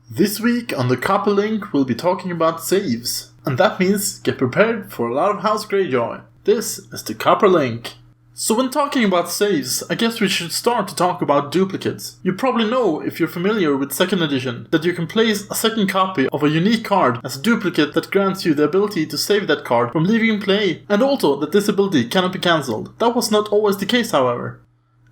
This week on the Copper Link we'll be talking about saves, and that means get prepared for a lot of House Greyjoy. This is the Copper Link. So when talking about saves, I guess we should start to talk about duplicates. You probably know, if you're familiar with 2nd edition, that you can place a second copy of a unique card as a duplicate that grants you the ability to save that card from leaving play, and also that this ability cannot be cancelled. That was not always the case, however.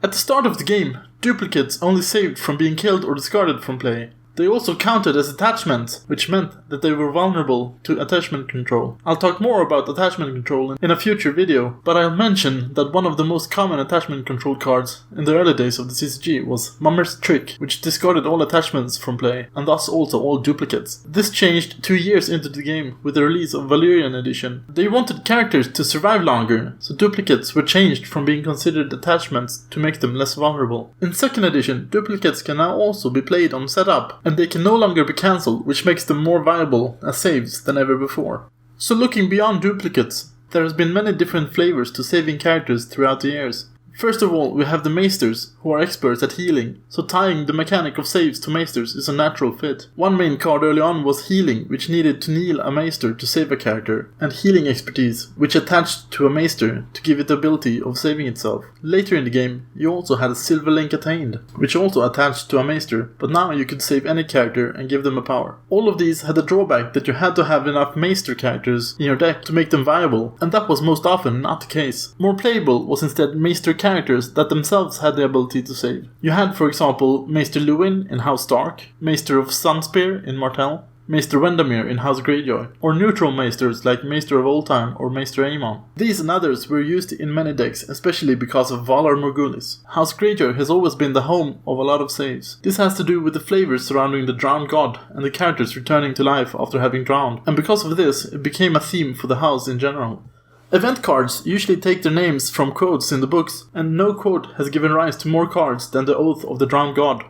At the start of the game, duplicates only saved from being killed or discarded from play. They also counted as attachments, which meant that they were vulnerable to attachment control. I'll talk more about attachment control in a future video, but I'll mention that one of the most common attachment control cards in the early days of the CCG was Mummer's Trick, which discarded all attachments from play, and thus also all duplicates. This changed 2 years into the game with the release of Valyrian Edition. They wanted characters to survive longer, so duplicates were changed from being considered attachments to make them less vulnerable. In 2nd edition, duplicates can now also be played on setup, and they can no longer be cancelled, which makes them more viable as saves than ever before. So looking beyond duplicates, there has been many different flavors to saving characters throughout the years. First of all, we have the Maesters, who are experts at healing, so tying the mechanic of saves to Maesters is a natural fit. One main card early on was Healing, which needed to kneel a Maester to save a character, and Healing Expertise, which attached to a Maester to give it the ability of saving itself. Later in the game, you also had a Silver Link Attained, which also attached to a Maester, but now you could save any character and give them a power. All of these had the drawback that you had to have enough Maester characters in your deck to make them viable, and that was most often not the case. More playable was instead Maester characters that themselves had the ability to save. You had, for example, Maester Luwin in House Stark, Maester of Sunspear in Martell, Maester Wendamere in House Greyjoy, or neutral Maesters like Maester of Oldtime or Maester Aemon. These and others were used in many decks, especially because of Valar Morghulis. House Greyjoy has always been the home of a lot of saves. This has to do with the flavors surrounding the drowned god and the characters returning to life after having drowned, and because of this, it became a theme for the house in general. Event cards usually take their names from quotes in the books, and no quote has given rise to more cards than the Oath of the Drowned God.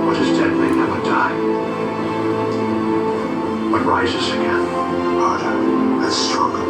What is dead may never die, but rises again, harder and stronger.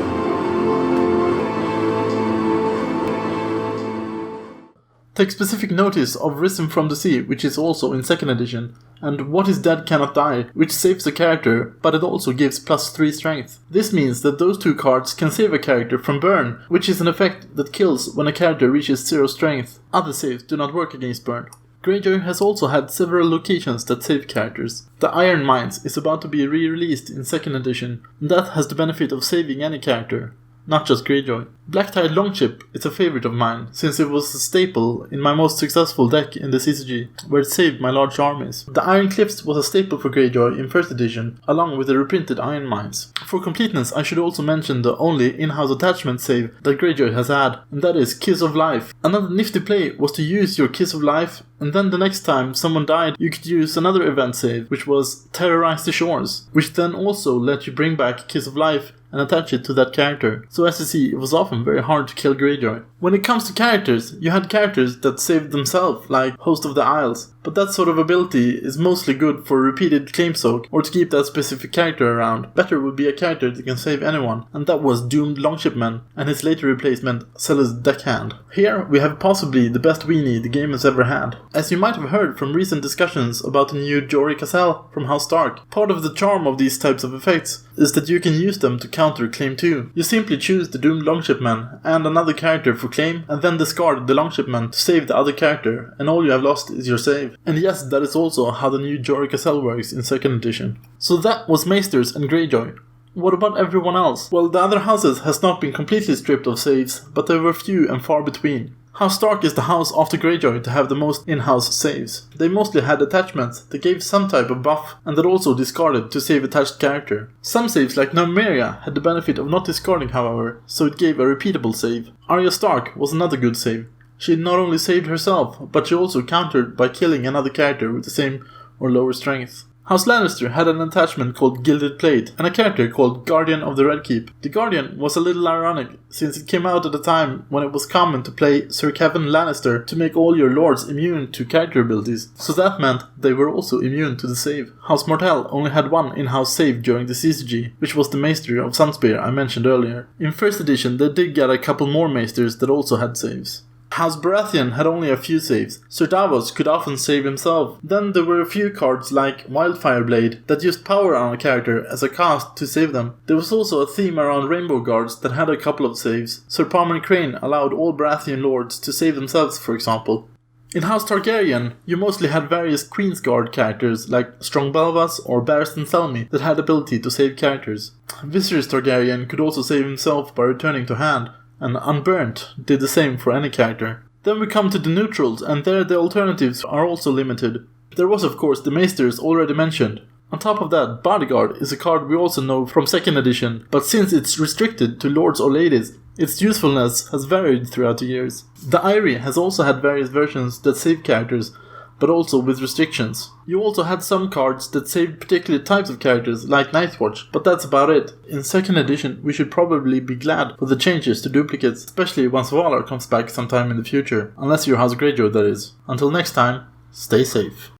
Take specific notice of Risen from the Sea, which is also in 2nd edition, and What is Dead Cannot Die, which saves a character, but it also gives +3 strength. This means that those two cards can save a character from burn, which is an effect that kills when a character reaches 0 strength. Other saves do not work against burn. Greyjoy has also had several locations that save characters. The Iron Mines is about to be re-released in 2nd edition, and that has the benefit of saving any character, not just Greyjoy. Blacktide Longship is a favorite of mine, since it was a staple in my most successful deck in the CCG, where it saved my large armies. The Iron Cliffs was a staple for Greyjoy in 1st edition, along with the reprinted Iron Mines. For completeness, I should also mention the only in-house attachment save that Greyjoy has had, and that is Kiss of Life. Another nifty play was to use your Kiss of Life, and then the next time someone died, you could use another event save, which was Terrorize the Shores, which then also let you bring back Kiss of Life and attach it to that character. So as you see, it was often very hard to kill Greyjoy. When it comes to characters, you had characters that saved themselves, like Host of the Isles, but that sort of ability is mostly good for repeated claim soak or to keep that specific character around. Better would be a character that can save anyone, and that was Doomed Longshipman and his later replacement, Celes Deckhand. Here we have possibly the best weenie the game has ever had. As you might have heard from recent discussions about the new Jory Cassell from House Stark, part of the charm of these types of effects is that you can use them to counter Claim 2. You simply choose the Doomed Longshipman and another character for claim, and then discard the Longshipman to save the other character, and all you have lost is your save. And yes, that is also how the new Jory Cassell works in 2nd edition. So that was Maesters and Greyjoy. What about everyone else? Well, the other houses has not been completely stripped of saves, but there were few and far between. House Stark is the house after Greyjoy to have the most in-house saves. They mostly had attachments that gave some type of buff and that also discarded to save attached character. Some saves like Nymeria had the benefit of not discarding, however, so it gave a repeatable save. Arya Stark was another good save. She not only saved herself, but she also countered by killing another character with the same or lower strength. House Lannister had an attachment called Gilded Plate and a character called Guardian of the Red Keep. The Guardian was a little ironic since it came out at a time when it was common to play Sir Kevin Lannister to make all your lords immune to character abilities, so that meant they were also immune to the save. House Martell only had one in-house save during the CCG, which was the Maester of Sunspear I mentioned earlier. In 1st edition they did get a couple more Maesters that also had saves. House Baratheon had only a few saves. Sir Davos could often save himself. Then there were a few cards like Wildfire Blade that used power on a character as a cost to save them. There was also a theme around Rainbow Guards that had a couple of saves. Sir Parman Crane allowed all Baratheon lords to save themselves, for example. In House Targaryen, you mostly had various Queensguard characters like Strong Belvas or Barristan Selmy that had ability to save characters. Viserys Targaryen could also save himself by returning to hand, and Unburnt did the same for any character. Then we come to the neutrals, and there the alternatives are also limited. There was of course the Maesters already mentioned. On top of that, Bodyguard is a card we also know from 2nd edition, but since it's restricted to lords or ladies, its usefulness has varied throughout the years. The Eyrie has also had various versions that save characters, but also with restrictions. You also had some cards that saved particular types of characters, like Nightwatch, but that's about it. In 2nd edition, we should probably be glad for the changes to duplicates, especially once Valar comes back sometime in the future. Unless you're House Greyjoy, that is. Until next time, stay safe.